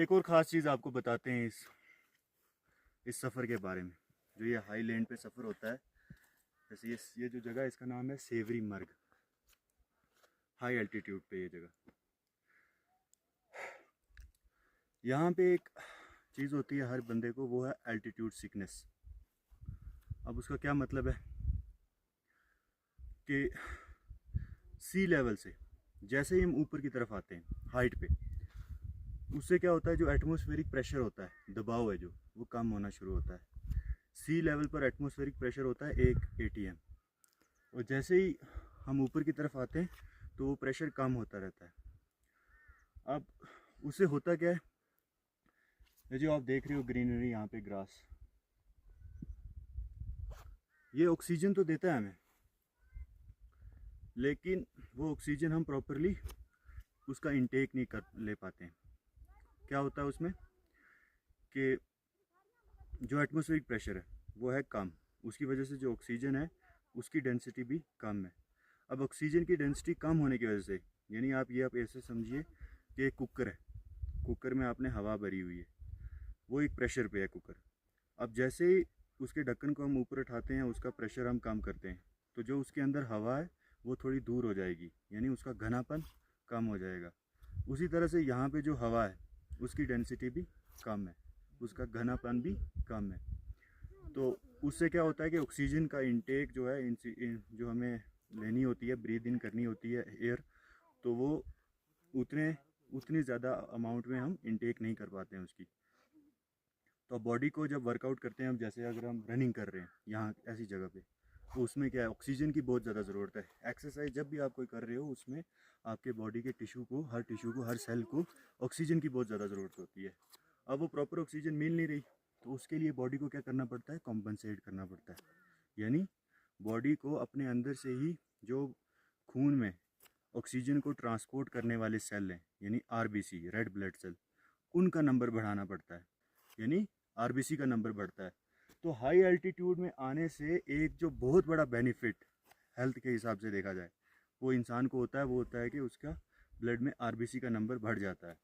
एक और ख़ास चीज़ आपको बताते हैं इस सफ़र के बारे में। जो ये हाई लैंड पे सफ़र होता है, जैसे ये जो जगह है इसका नाम है सेवरी मर्ग। हाई एल्टीट्यूड पे ये जगह, यहाँ पे एक चीज़ होती है हर बंदे को, वो है एल्टीट्यूड सिकनेस। अब उसका क्या मतलब है कि सी लेवल से जैसे ही हम ऊपर की तरफ आते हैं हाइट पे, उससे क्या होता है, जो एटमॉस्फेरिक प्रेशर होता है, दबाव है जो, वो कम होना शुरू होता है। सी लेवल पर एटमॉस्फेरिक प्रेशर होता है 1 atm, और जैसे ही हम ऊपर की तरफ आते हैं तो वो प्रेशर कम होता रहता है। अब उससे होता क्या है, ये जो आप देख रहे हो ग्रीनरी, यहाँ पे ग्रास, ये ऑक्सीजन तो देता है हमें, लेकिन वो ऑक्सीजन हम प्रॉपरली उसका इंटेक नहीं कर ले पाते हैं। क्या होता है उसमें कि जो एटमॉस्फेरिक प्रेशर है वो है कम, उसकी वजह से जो ऑक्सीजन है उसकी डेंसिटी भी कम है। अब ऑक्सीजन की डेंसिटी कम होने की वजह से, यानी आप ऐसे समझिए कि एक कुकर है, कुकर में आपने हवा भरी हुई है, वो एक प्रेशर पे है कुकर। अब जैसे ही उसके ढक्कन को हम ऊपर उठाते हैं, उसका प्रेशर हम कम करते हैं, तो जो उसके अंदर हवा है वो थोड़ी दूर हो जाएगी, यानी उसका घनापन कम हो जाएगा। उसी तरह से यहाँ पे जो हवा है उसकी डेंसिटी भी कम है, उसका घनापन भी कम है। तो उससे क्या होता है कि ऑक्सीजन का इंटेक जो है, जो हमें लेनी होती है, ब्रीद इन करनी होती है एयर, तो वो उतनी ज़्यादा अमाउंट में हम इंटेक नहीं कर पाते हैं उसकी। तो बॉडी को जब वर्कआउट करते हैं हम, जैसे अगर हम रनिंग कर रहे हैं यहाँ ऐसी जगह पे, तो उसमें क्या है, ऑक्सीजन की बहुत ज़्यादा ज़रूरत है। एक्सरसाइज जब भी आप कोई कर रहे हो, उसमें आपके बॉडी के टिश्यू को, हर सेल को ऑक्सीजन की बहुत ज़्यादा ज़रूरत होती है। अब वो प्रॉपर ऑक्सीजन मिल नहीं रही, तो उसके लिए बॉडी को क्या करना पड़ता है, कॉम्पनसेट करना पड़ता है। यानी बॉडी को अपने अंदर से ही जो खून में ऑक्सीजन को ट्रांसपोर्ट करने वाले सेल हैं, यानी आरबीसी, रेड ब्लड सेल, उनका नंबर बढ़ाना पड़ता है, यानी आरबीसी का नंबर बढ़ता है। तो हाई एल्टीट्यूड में आने से एक जो बहुत बड़ा बेनिफिट हेल्थ के हिसाब से देखा जाए वो इंसान को होता है, वो होता है कि उसका ब्लड में आरबीसी का नंबर बढ़ जाता है।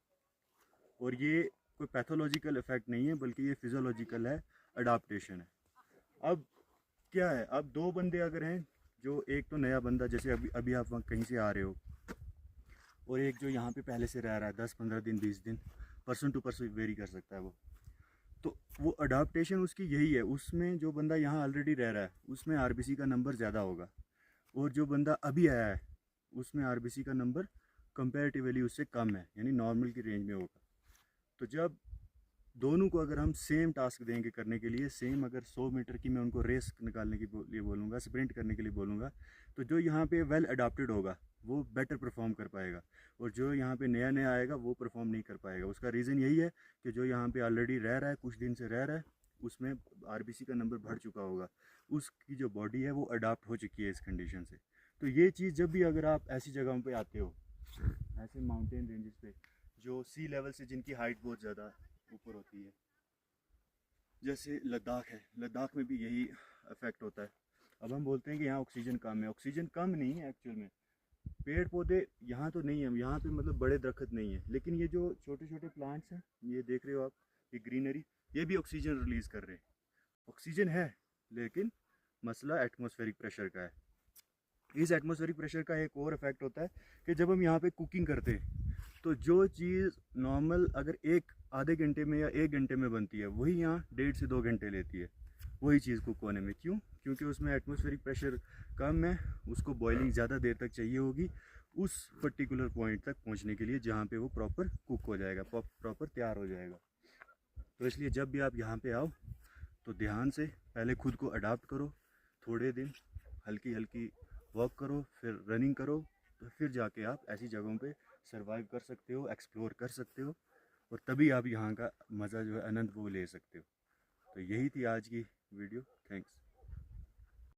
और ये कोई पैथोलॉजिकल इफेक्ट नहीं है, बल्कि ये फिजियोलॉजिकल है, अडाप्टेशन है। अब क्या है, अब दो बंदे अगर हैं, जो एक तो नया बंदा, जैसे अभी अभी आप वहाँ कहीं से आ रहे हो, और एक जो यहाँ पे पहले से रह रहा है 10-15 दिन 20 दिन, पर्सन टू पर्सन वेरी कर सकता है वो, तो वो अडाप्टेशन उसकी यही है। उसमें जो बंदा यहाँ ऑलरेडी रह रहा है उसमें आरबीसी का नंबर ज़्यादा होगा, और जो बंदा अभी आया है उसमें आरबीसी का नंबर कंपैरेटिवली उससे कम है, यानी नॉर्मल की रेंज में होगा। तो जब दोनों को अगर हम सेम टास्क देंगे करने के लिए, सेम अगर 100 मीटर की मैं उनको रेस निकालने के लिए बोलूँगा, स्प्रिंट करने के लिए बोलूँगा, तो जो यहाँ पे वेल अडाप्टेड होगा वो बेटर परफॉर्म कर पाएगा, और जो यहाँ पे नया नया आएगा वो परफॉर्म नहीं कर पाएगा। उसका रीज़न यही है कि जो यहाँ पे ऑलरेडी रह रहा है, कुछ दिन से रह रहा है, उसमें आरबीसी का नंबर बढ़ चुका होगा, उसकी जो बॉडी है वो अडाप्ट हो चुकी है इस कंडीशन से। तो ये चीज़ जब भी अगर आप ऐसी जगहों पर आते हो, ऐसे माउंटेन रेंजेस पे जो सी लेवल से जिनकी हाइट बहुत ज़्यादा ऊपर होती है, जैसे लद्दाख है, लद्दाख में भी यही इफेक्ट होता है। अब हम बोलते हैं कि यहाँ ऑक्सीजन कम है, ऑक्सीजन कम नहीं है एक्चुअल में, पेड़ पौधे यहाँ तो नहीं है, यहाँ पे मतलब बड़े दरख्त नहीं है, लेकिन ये जो छोटे छोटे प्लांट्स हैं, ये देख रहे हो आप, ये ग्रीनरी, ये भी ऑक्सीजन रिलीज़ कर रहे हैं। ऑक्सीजन है, लेकिन मसला एटमॉस्फेरिक प्रेशर का है। इस एटमॉस्फेरिक प्रेशर का एक और इफेक्ट होता है कि जब हम यहाँ पे कुकिंग करते हैं, तो जो चीज़ नॉर्मल अगर एक आधे घंटे में या 1 घंटे में बनती है, वही यहाँ 1.5 से 2 घंटे लेती है वही चीज़ कुक होने में। क्यों? क्योंकि उसमें एटमॉस्फेरिक प्रेशर कम है, उसको बॉइलिंग ज़्यादा देर तक चाहिए होगी उस पर्टिकुलर पॉइंट तक पहुँचने के लिए, जहाँ पे वो प्रॉपर कुक हो जाएगा, प्रॉपर तैयार हो जाएगा। तो इसलिए जब भी आप यहाँ पे आओ तो ध्यान से पहले खुद को अडाप्ट करो, थोड़े दिन हल्की हल्की वॉक करो, फिर रनिंग करो, तो फिर जाके आप ऐसी जगहों पे सरवाइव कर सकते हो, एक्सप्लोर कर सकते हो, और तभी आप यहाँ का मज़ा जो है, आनंद वो ले सकते हो। तो यही थी आज की वीडियो। थैंक्स।